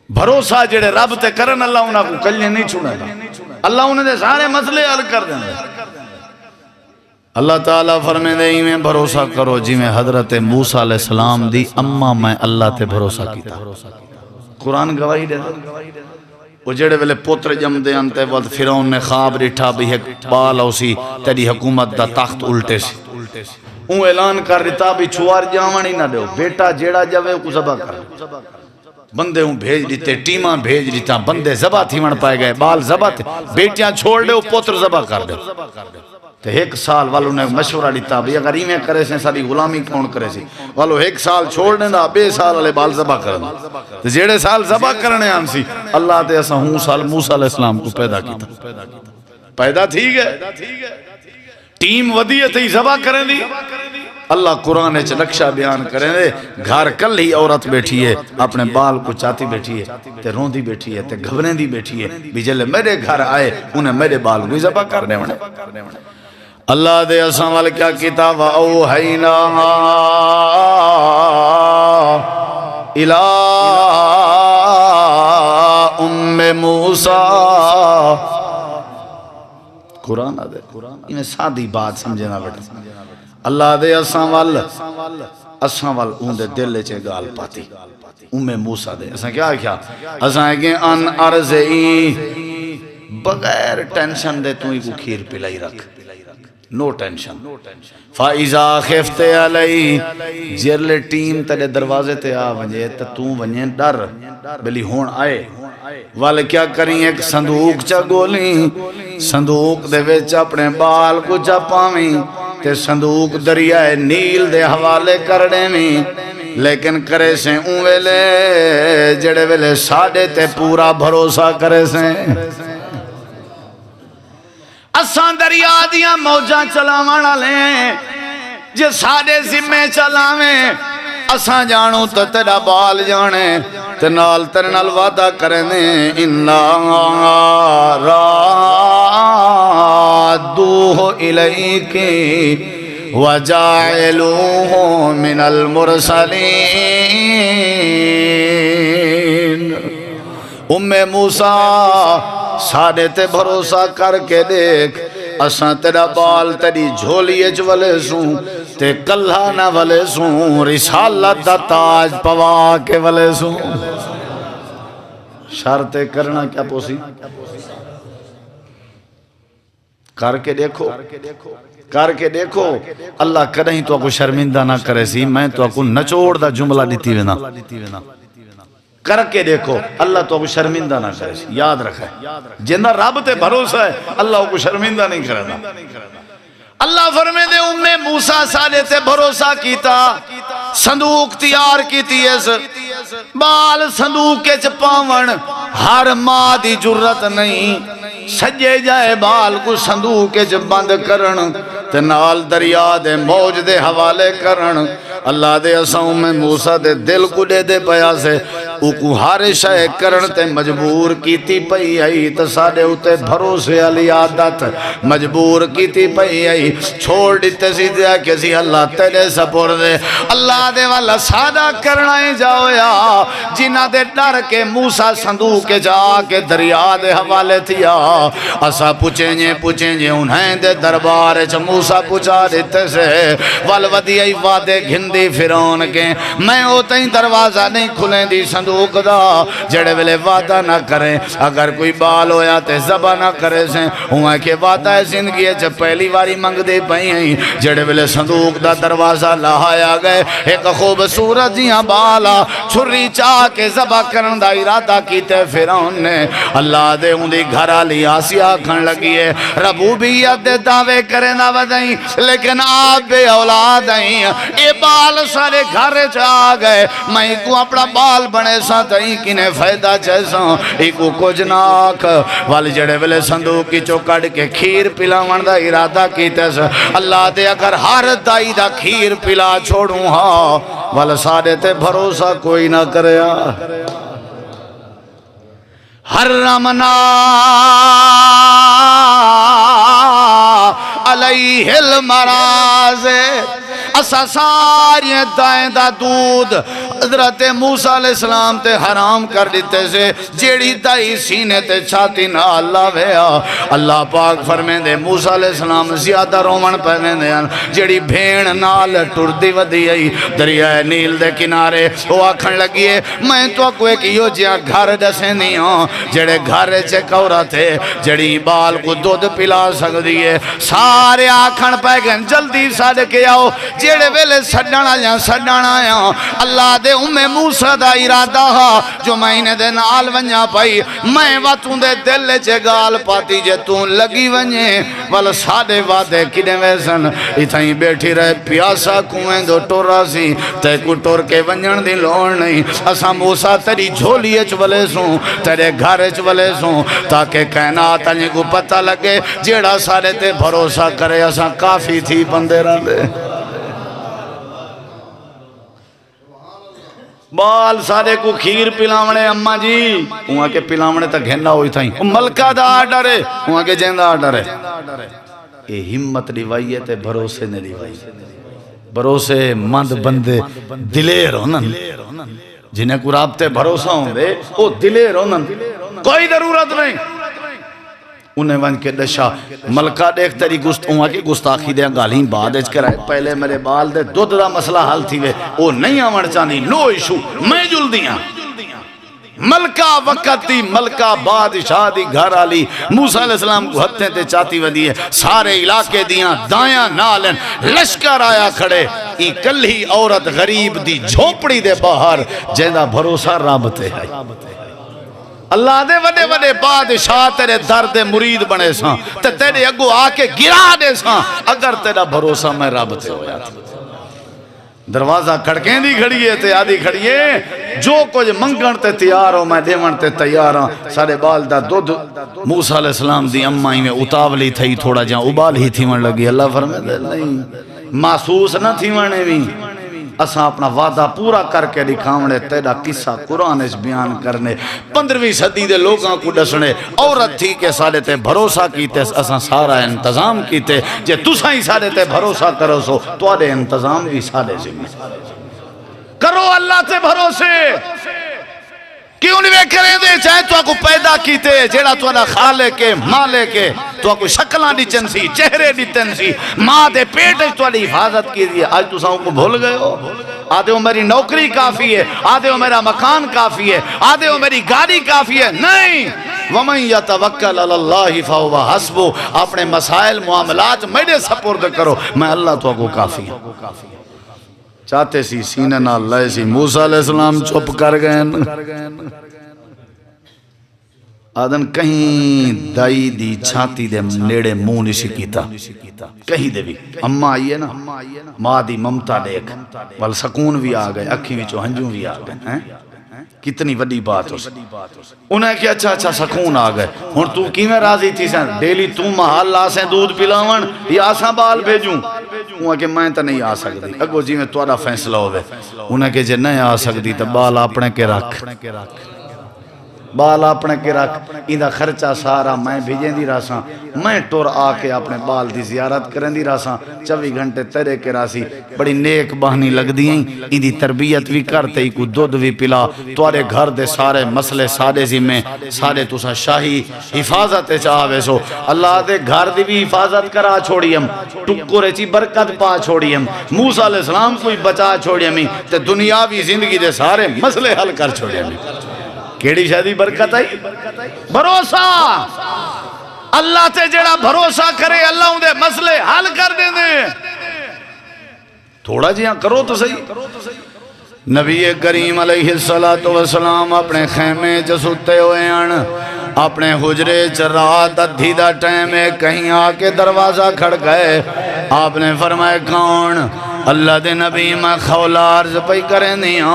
بھروسہ جڑے رب تے کرن اللہ انہاں کو کلے نہیں چھوڑے گا, اللہ انہاں دے سارے مسئلے حل کر دیں گے. اللہ تعالیٰ فرمے دے ہی میں بھروسہ کرو جی میں حضرت موسیٰ علیہ السلام دی اما میں اللہ تے بھروسہ کیتا. قرآن گواہی دے دے وہ جڑے ویلے پوتر جم دے انتے وقت فرعون نے خواب ریٹھا بھی ایک بال ہوسی تیری حکومت دا تخت الٹے سی. اون اعلان کر رہتا بھی چھوار جاوانی نہ دے, بیٹا جیڑا جاوے کو ذبح کر. بندے ہوں بھیج دیتے, ٹیماں بھیج دیتا, بندے ذبح تھی من پائے گئے, بال ذبح تھے, بیٹیاں چھوڑ دے پوتر ذبح کر دے. تو 1 سال والوں نے مشورہ دیتا بھی اگر ایمیں کرے سے ساری غلامی کون کرے سی, والو 1 سال چھوڑ دینا 2 سال والے بال ذبح کرنا. تو جیڑے سال ذبح کرنے آن سی اللہ دے اسا ہوں سال موسیٰ علیہ السلام کو پیدا کیتا. پیدا تھی گئے ٹیم ودیت ہی ذبح کریں دی. اللہ قرآن چ نقشہ بیان کریں دے, گھر کل ہی عورت بیٹھی ہے اپنے بال کو چاہتی بیٹھی ہے, تے روندی بیٹھی ہے, تے گھبریں دی بیٹھی ہے بھی جلے میرے گھر آئے انہیں میرے بال کو ذبح کرنے ہونے. اللہ دے اساں وال کیا کتاب اوحینا الی ام موسیٰ. قرآن دے انہیں سادی بات سمجھنا بیٹا. اللہ دے اساں وال اون دے دل چے گال پاتی ام موسیٰ دے اساں کیا کیا اساں کہ ان ارضی بغیر ٹینشن دے تو ہی کو کھیر پلائی رکھ, نو ٹینشن. فائزہ خفتے علی جرلے ٹیم تیرے دروازے تے آ ونجے تا تو ونجے ڈر بلی ہون آئے والے کیا کریں ایک صندوق چا گولیں, صندوق دے ویچ اپنے بال کو چا پاویں, تے صندوق دریائے نیل دے حوالے کرنے میں. لیکن کرے سے اون ویلے جڑے ویلے ساڑے تے پورا بھروسہ کرے سے. اساں دریا دیاں موجاں چلاوانا لیں جے ساڑے ذمے چلاویں اساں جانو تو تیرا بال جانے تے نال تیرے نال وعدہ کریں دیں اِنَّا رَادُّوهُ إِلَيْكِ وَجَاعِلُوهُ مِنَ الْمُرْسَلِينَ. ام موسیٰ ساڑے تے بھروسہ کر کے دیکھ اساں تیرا بال تیری جھولیے جولے سوں تے کلھانا والے سوں رسالت دا تاج پوا کے والے سوں. شرطے کرنا کیا پوسی کر کے دیکھو, کر کے دیکھو. اللہ کدہیں تو کو شرمندہ نہ کرے سی, میں تو کو نچوڑ دا جملہ دیتی وینا. کر کے دیکھو اللہ تو کو شرمندہ نہ کرے سی, یاد رکھے جنہ رب تے بھروسہ ہے اللہ کو شرمندہ نہیں کرنا. اللہ فرمے دے ام موسیٰ سالے تے بھروسہ کیتا, صندوق تیار کیتی ہے, بال صندوق کے چپاون ہر ماں دی جرت نہیں. سجے جائے بال کو صندوق وچ بند کرن تے نال دریا دے موج دے حوالے کرن اللہ دے اساں میں موسیٰ دے دل کو دے دے پیا سے او کو ہر شے کرن تے مجبور کیتی پئی آئی تے ساڈے اوتے بھروسے والی عادت مجبور کیتی پئی آئی چھوڑ دیتے سی دیا کہ سی اللہ تیرے سپرد اللہ دے والا سادہ کرنا ہی جاؤ یا جنہ دے ڈر کے موسیٰ صندوق کے جا کے دریا دے حوالے تھیا اسا پوچھیں جے انہیں دے دربار چ موسیٰ پوچھا دیتے سے والودی ای وعدے گھندی فرعون کے میں ہوتا ہی دروازہ نہیں کھلیں دی صندوق دا جڑے ویلے وعدہ نہ کریں اگر کوئی بال ہویا تے زبا نہ کرے سے ہوں کہ وعدہ زندگی چ پہلی واری منگ دے پئی ہیں جڑے ویلے صندوق دا دروازہ لایا گئے ایک خوبصورت جیاں بالا چھری چاہ کے زبا کرن دا ارادہ کیتے فرعون نے اللہ دے اندی گھر آلی آسیہ کھن لگی ہے ربوبیت دے دعوے کریں نہ بدائیں لیکن آپ بے اولاد ہیں اے بال سارے گھر چاہ گئے میں کو اپنا بال بنے سا تئیں کنے فائدہ جیسا ایکو کچھ ناک والی جڑے ویلے صندوق کی چوکڑ کے کھیر پلا وندہ ارادہ کیتے سے اللہ دے اگر ہر دائی دا کھیر پلا چھوڑوں ہاں والا سارے تے بھروسہ کوئی نہ کریا حرمنا علیہ المراض اسا ساری دائیں دا دودھ حضرت موسیٰ علیہ السلام تے حرام کر دیتے سے جیڑی دائی سینے تے چھاتی نہ اللہ ویا اللہ پاک فرمین دے موسیٰ علیہ السلام زیادہ رومن پہنے دے جیڑی بھین نال ٹردی ودی آئی دریائے نیل دے کنارے وہ آکھن لگی ہے میں تو کوئی کیو جیا گھر دسے نہیں ہوں جیڑے گھر چے کورا تھے جیڑی بال کو دودھ پلا سک دیئے سارے آکھن پہ گئن جلدی ساڑھ کے آؤ جیڑے ویلے سڈانا یا سڈانا یا اللہ دے موسیٰ دا ارادہ ہا جو مہینے دے نال ونجا پائی میں واتوں دے دل چے گال پاتی جے توں لگی ونجے والا ساڑے وعدے کنے ویسن اتھائیں بیٹھی رہے پیاسا کنویں دو ٹورا سی تے کو ٹور کے ونجن دی لوڑ نہیں اسا موسیٰ تیری جھولی اچ ولے سوں تیرے گھر اچ ولے سوں تاکہ کائنات انجے کو پتہ لگے جیڑا سارے تے بھروسہ کرے اسا کافی تھی بندے رہن دے بال سارے کو کھیر پلاونے اممہ جی وہاں کے پلاونے تا گھننا ہوئی تھائیں ملکہ دا آڈر ہے وہاں کے جہندہ آڈر ہے یہ ہمت روایت ہے بھروسے نے روایت بھروسے مند بندے دلیر ہونن جنہیں کو رابطے بھروسہ ہوں دے وہ دلیر ہونن کوئی ضرورت نہیں انہیں ون کے دشا ملکہ دیکھ تیری گستاخی دے گالیں بعد اچ کرائے پہلے میرے بال دے دو دا مسئلہ حل تھی وے وہ نہیں آمن چاہنی نو ایشو میں جل دیاں ملکہ وقت دی ملکہ بادشاہ دی گھر آلی موسیٰ علیہ السلام کو ہتھیں تے چاہتی ودی ہے سارے علاقے دیاں دایاں نالن لشکر آیا کھڑے ای کل ہی عورت غریب دی جھوپڑی دے باہر جیدہ بھروسہ رابطے ہے اللہ دے وڈے وڈے بادشاہ تیرے درد مرید بنے ساں تے تیرے اگو آکے گرا دے ساں اگر تیرا بھروسہ میں رابطے ہو جاتا دروازہ کھڑکیں دی کھڑیے تے آدھی کھڑیے جو کچھ منگن تے تیار ہو میں دیون تے تیار ہوں سارے بال دا دودھ موسیٰ علیہ السلام دی امائی میں اتاولی تھی تھوڑا جہاں ابال ہی تھی من لگی اللہ فرمائے دے نہیں محسوس نہ تھی منے بھی اساں اپنا وعدہ پورا کر کے دکھاونے تیرا قصہ قرآن اس بیان کرنے 15ویں صدی دے لوگاں کو ڈسنے عورت تھی کہ سارے تے بھروسہ کیتے اساں سارا انتظام کیتے جے تساں ہی سارے تے بھروسہ کرو سو تو آدھے انتظام بھی سارے ذمہ کرو اللہ تے بھروسے کیوں نہیں کریں دے چاہے تو آپ کو پیدا کیتے جیڑا تو انا خالے کے مالے کے تو آپ کو شکلہ ڈیچن سی چہرے ڈیچن سی ماں دے پیٹ تو انا حفاظت کی دی آج تو ساؤں کو بھول گئے ہو آدھے ہو میری نوکری کافی ہے آدھے ہو میرا مکان کافی ہے آدھے ہو میری گاڑی کافی ہے نہیں وَمَنْ يَتَوَكَّلَ عَلَى اللَّهِ فَهُوَ حَسْبُهُ اپنے مسائل معاملات میرے سپرد کرو میں اللہ تو کو کافی ہوں چاہتے سی سینے نہ لائے سی موسیٰ علیہ السلام چپ کر گئے آدن کہیں دائی دی چھاتی دے نیڑے موں نشی کیتا کہیں دے بھی اممہ آئیے نا ماں دی ممتا دیکھ وال سکون بھی آگئے اکھی وچو ہنجوں بھی آگئے کتنی وڈی بات ہو سکتی. انہیں کہ اچھا سکون آ گئے. ہن تو کیویں راضی تھی سن ڈیلی تو محل آسیں دودھ پلاون یا آساں بال بھیجوں؟ انہیں کہ میں تو نہیں آ سکتی. اگو جی میں تہاڈا فیصلہ ہوئے. انہیں کہ جے نہیں آ سکتی تو بال اپنے کے رکھ، بال اپنے کے رکھ، ایندہ خرچہ سارا میں بھیجیں دی راساں، میں ٹور آ کے اپنے بال دی زیارت کریں دی راساں، 24 گھنٹے تیرے کے راسی. بڑی نیک بہنی لگ دیئیں، ایندی تربیت بھی کرتے ہی کو دودھ بھی پلا. توارے گھر دے سارے مسئلے سارے ذمے سارے تسا شاہی حفاظت چاہوے سو. اللہ دے گھر دی بھی حفاظت کرا چھوڑیم، ٹکرے چی برکت پا چھوڑیم، موسیٰ علیہ السلام کوئی بچا چھوڑیم، تے دنیاوی زندگی دے سارے مسئلے حل کر چھوڑیم. کیڑی شادی برکت آئی؟ بھروسہ. اللہ تے جڑا بھروسہ کرے اللہ ان دے مسئلے حل کر دیں دے. تھوڑا جیاں کرو تو صحیح. نبی کریم علیہ السلام اپنے خیمے جسوتے ہوئے ہیں، اپنے حجرے رات ادھی دا ٹائم ہے، کہیں آ کے دروازہ کھڑ گئے. آپ نے فرمایا کون؟ اللہ دے نبی میں خولہ عرض پہ کریں دیا،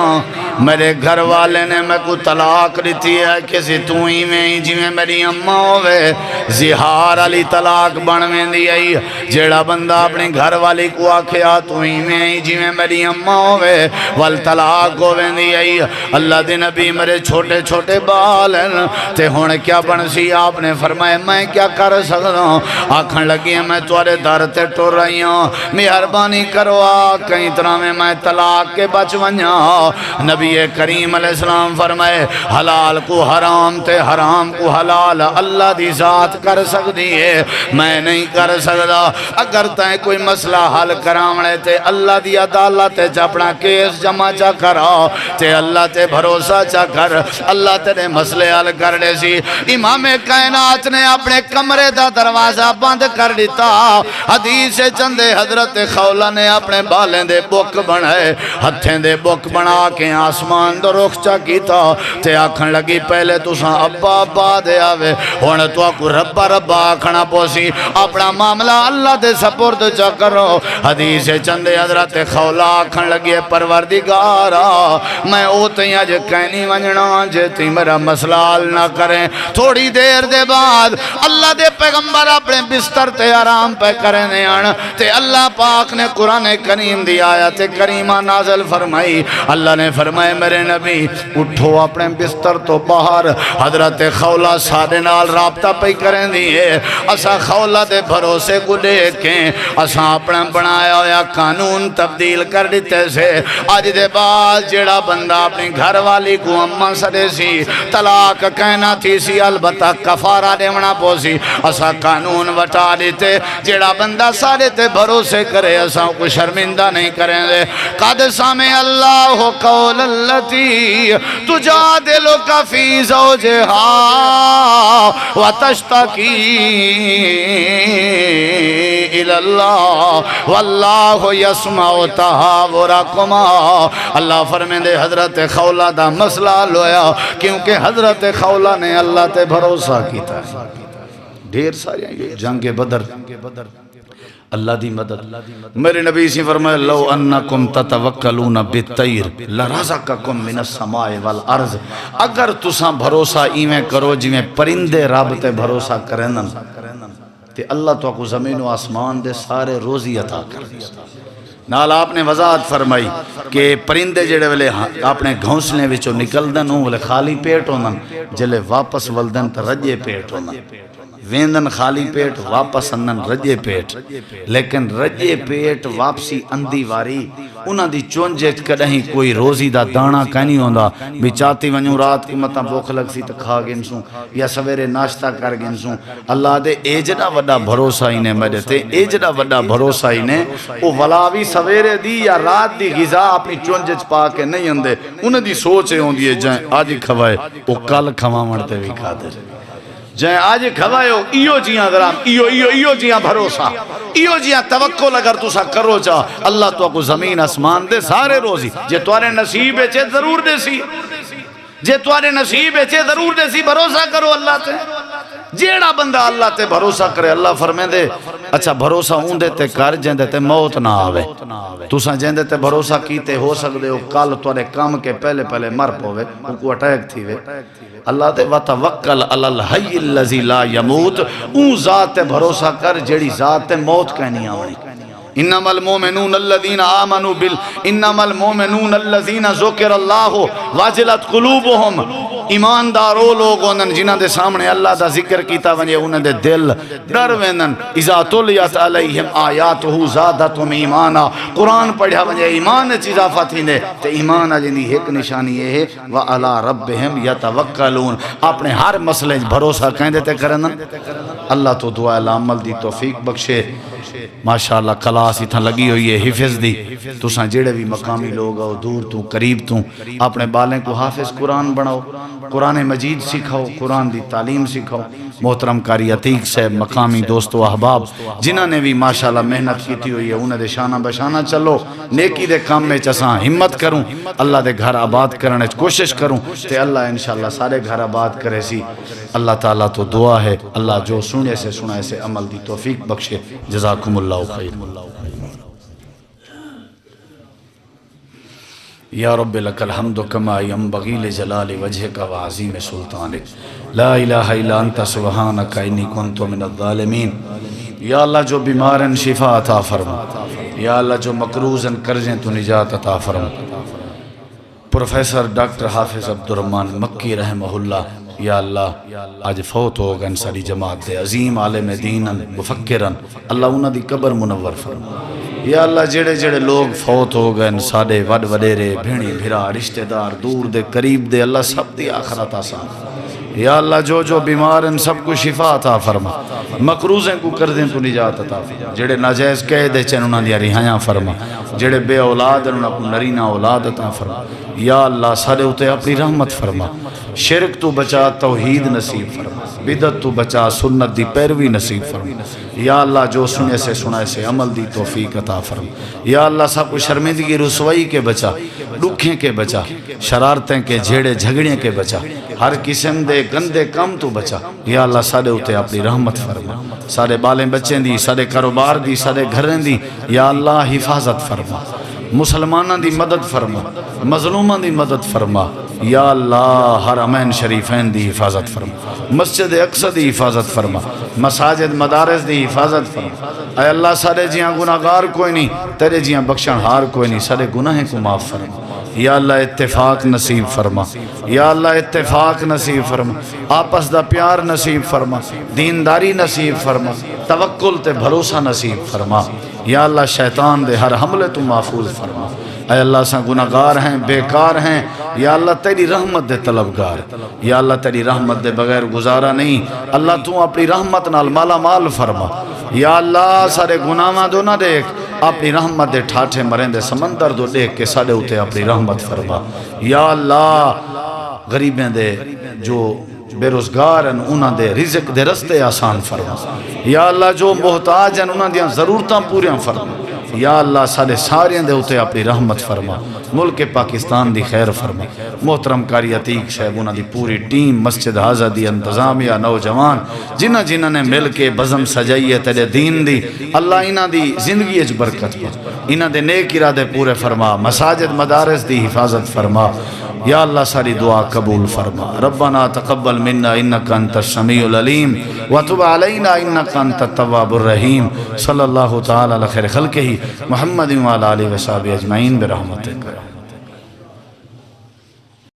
میرے گھر والے نے میں کو طلاق دیتی ہے، کسی تو ہی میں ہی جی میں میری اممہ ہوئے زہار علی طلاق بنویں دی آئی. جیڑا بندہ اپنی گھر والی کو آکھیا تو ہی میں ہی جی میں میری اممہ ہوئے والطلاق ہوئیں دی آئی. اللہ دے نبی میرے چھوٹے چھوٹے بال ہیں تے ہونے کیا بنسی؟ آپ نے فرمایا میں کیا کر سکتا ہوں؟ آکھن لگی میں توارے در تے ٹور رہی ہوں، مہربانی کروا کہیں طرح میں طلاق کے بچ ونیا. نبی کریم علیہ السلام فرمائے حلال کو حرام تے حرام کو حلال اللہ دی ذات کر سکتی ہے، میں نہیں کر سکتا. اگر تائیں کوئی مسئلہ حل کرامنے تے اللہ دی عدالت تے اپنا کیس جمع چا کرا تے اللہ تے بھروسہ چا کر، اللہ تے مسئلے حل کر دے سی. امام کائنات نے اپنے کمرے دا دروازہ بند کر دیتا. حدیث چندے حضرت خولہ نے اپنے بالیں دے بک بنائے، ہتھیں دے بک بنا کے آسمان دو رخ چا کیتا تے آکھن لگی پہلے تو ساں ابا ابا دے آوے ہونے تو آکو ربا ربا آکھنا پوسی، اپنا معاملہ اللہ دے سپورد چا کرو. حدیث چندے حضرت خولہ آکھن لگی پروردگارا میں اوتیں آج کہنی ونجنا جے تی میرا مسئلہ حل نہ کریں. تھوڑی دیر دے بعد اللہ دے پیغمبر اپنے بستر تے آرام پہ کرنے آن تے اللہ پاک نے قرآن کریم دی آیت کریمہ نازل فرمائی. اللہ نے فرمائے میرے نبی اٹھو اپنے بستر تو باہر. حضرت خولہ سارے نال رابطہ پہ کریں دیئے. اسا خولہ دے بھروسے کو دیکھیں، اسا اپنا بنایا ہویا قانون تبدیل کر دیتے سے. آج دے بعد جڑا بندہ اپنی گھر والی کو اممہ سدے سی طلاق کہنا تھی سی البتہ کفارہ دیونا پوسی. اسا قانون وٹا دیتے جڑا بندہ سارے تے بھروسے کرے اسا کو شرمندہ نہیں کریں دے. قد سامع اللہ قول اللتی تجادلک فی زوجہا وتشتکی الی اللہ واللہ یسمع تحاورکما. اللہ فرمین دے حضرت خولہ دا مسئلہ لویا کیونکہ حضرت خولہ نے اللہ تے بھروسہ کیتا ہے. ڈھیر سارے جنگ بدر اللہ دی مدد. میرے نبی سے فرمائے لو انکم تتوکلون بالطیر لرزقکم من السماء والارض. اگر تساں بھروسہ ایویں کرو جی میں پرندے رب تے بھروسہ کرنن تے اللہ تو کو زمین و آسمان دے سارے روزی عطا کر دے. نال آپ نے وضاحت فرمائی کہ پرندے جڑے ویلے اپنے گھونسلے وچوں نکلدن ہوں ویلے خالی پیٹ ہوندن، جلے واپس ولدن تے رجے پیٹ ہوندن. ویندن خالی پیٹ واپس اندن رجے پیٹ، لیکن رجے پیٹ واپسی اندی واری انہاں دی چونجے کدہیں کوئی روزی دا دانا کہیں ہوندا بھی چاہتی ونیوں رات کی مطا بھوک لگ سی تو کھا گنسوں یا سویرے ناشتہ کر گنسوں. اللہ دے ایجڑا وڈا بھروسہ ہی نے میرے تے ایجڑا وڈا بھروسہ ہی نے او ولاوی سویرے دی یا رات دی غذا اپنی چونجے پا کے نہیں اندے. انہاں دی سوچے ہوندی ہے جائیں آج کھوائے او کل کھوا مرتے بھی کھا دے جائیں آج کھوائیو. ایو جیاں درام ایو جیاں بھروسہ ایو جیاں توکل اگر تسا کرو چاہ اللہ تو کو زمین اسمان دے سارے روزی. جے توارے نصیب ہے چھے ضرور دے سی، جے توارے نصیب ہے چھے ضرور دے سی. بھروسہ کرو اللہ تے. جیڑا بندہ اللہ تے بھروسہ کرے اللہ فرمے دے اچھا بھروسہ اوندے تے کر جیندے تے موت نہ آوے تساں جیندے تے بھروسہ کیتے ہو سکدے ہو کل تواڈے کام کے پہلے مر پوے کو اٹیک تھی وے اللہ تے وتوکل علی الحی الذی لا یموت اون ذات تے بھروسہ کر جیڑی ذات تے موت کہنی آونی انما المؤمنون الذين آمنوا انما المؤمنون الذين ذکر اللہ واجلت قلوبهم ایماندار وہ لوگ ہوندن جنہاں دے سامنے اللہ دا ذکر کیتا ونجے انہاں دے دل ڈر ویندن اذا تلیت علیہم آیاتہ زادتہم ایمانا قرآن پڑھیا ونجے ایمان وچ اضافہ تھیندے تے ایمان جندی ایک نشانی یہ ہے وعلی ربہم یتوکلون اپنے ہر مسئلے بھروسہ کہندے تے کرن اللہ تو دعا عمل دی توفیق بخشے ماشاءاللہ کلاس اتھا لگی ہوئی ہے حفظ دی تساں جڑے بھی مقامی لوگ ہو دور تو قریب تو اپنے بالیں کو حافظ قرآن بناؤ قرآن مجید سکھاؤ قرآن دی تعلیم سکھاؤ محترم قاری عتیق صاحب مقامی دوست و احباب جنہاں نے بھی ماشاءاللہ محنت کیتی ہوئی ہے انہیں دے شانہ بشانہ چلو نیکی دے کام میں چساں ہمت کروں اللہ دے گھر آباد کرنے کوشش کروں تے اللہ انشاءاللہ سارے گھر آباد کرے سی اللہ تعالیٰ تو دعا ہے اللہ جو سنے سے سنائے سے عمل دی توفیق بخشے جزاکم اللہ خیر یا رب لک الحمد کما ینبغی لجلال وجہک وعظیم سلطانک لا الہ الا انت سبحانک انی کنت من الظالمین یا اللہ جو بیمارن شفا عطا فرما یا اللہ جو مقروضن قرضیں تو نجات عطا فرما پروفیسر ڈاکٹر حافظ عبدالرحمن مکی رحمہ اللہ یا اللہ آج فوت ہو گئے ساری جماعت دے عظیم عالم دینن مفکرن اللہ انہاں دی قبر منور فرما یا اللہ جڑے جڑے لوگ فوت ہو گئے ساڑے وڈ وڈیرے بھیڑی بھرا رشتہ دار دور دے قریب دے اللہ سب دی آخرت آسان یا اللہ جو بیمار ان سب کو شفا عطا فرما مقروضیں کو قرضیں تو نجات عطا فرما جڑے ناجائز قید چن انہاں دی رہائیاں فرما جڑے بے اولاد انہاں کو نرینہ اولاد عطا فرما یا اللہ سارے اتے اپنی رحمت فرما شرک تو بچا توحید نصیب فرما بدعت تو بچا سنت دی پیروی نصیب فرما یا اللہ جو سنے سے سنائے سے عمل دی توفیق عطا فرما یا اللہ سب کو شرمندگی رسوائی کے بچا دکھیں کے بچا شرارتیں کے جھیڑے جھگڑیں کے بچا ہر قسم دے گندے کم تو بچا یا اللہ سارے اتے اپنی رحمت فرما سارے بالیں بچیں دی سارے کاروبار دی سارے گھریں دی یا اللہ حفاظت فرما مسلمانہ دی مدد فرما مظلومہ دی مدد فرما یا اللہ حرمین شریفین دی حفاظت فرما مسجد اقصی دی حفاظت فرما مساجد مدارس دی حفاظت فرما اے اللہ سارے جیاں گناہگار کوئی نہیں تیرے جیاں بخشن ہار کوئی نہیں سارے گناہیں کو معاف فرما یا اللہ اتفاق نصیب فرما یا اللہ اتفاق نصیب فرما آپس دا پیار نصیب فرما دینداری نصیب فرما توکل تے بھروسہ نصیب فرما یا اللہ شیطان دے ہر حملے تو محفوظ فرما اے اللہ سا گناہگار ہیں بیکار ہیں یا اللہ تیری رحمت دے طلبگار یا اللہ تیری رحمت دے بغیر گزارا نہیں اللہ تو اپنی رحمت نال مالا مال فرما یا اللہ سارے گناہاں دو نہ دیکھ اپنی رحمت دے ٹھاٹھے مرین دے سمندر دو دیکھ کے ساڑے ہوتے اپنی رحمت فرما یا اللہ غریبیں دے جو بے روزگار ہیں انہاں دے رزق دے رستے آسان فرما یا اللہ جو محتاج ہیں انہاں دیاں ضرورتاں پوریاں فرما یا اللہ سارے ساریاں دے ہوتے اپنی رحمت فرما ملک پاکستان دی خیر فرما محترم قاری عتیق صاحب انہاں دی پوری ٹیم مسجد حاضر دی انتظامیہ نوجوان جنہ نے مل کے بزم سجائیے تیرے دین دی اللہ انہاں دی زندگی اچ برکت پا انہاں دے نیک ارادے پورے فرما مساجد مدارس دی حفاظت فرما یا اللہ ساری دعا قبول فرما ربنا تقبل منا انکا انت السمیع العلیم وتب علینا انکا انت التواب الرحیم صلی اللہ تعالی علی خیر خلقہ محمد وعلی آلہ وصحبہ اجمعین برحمتک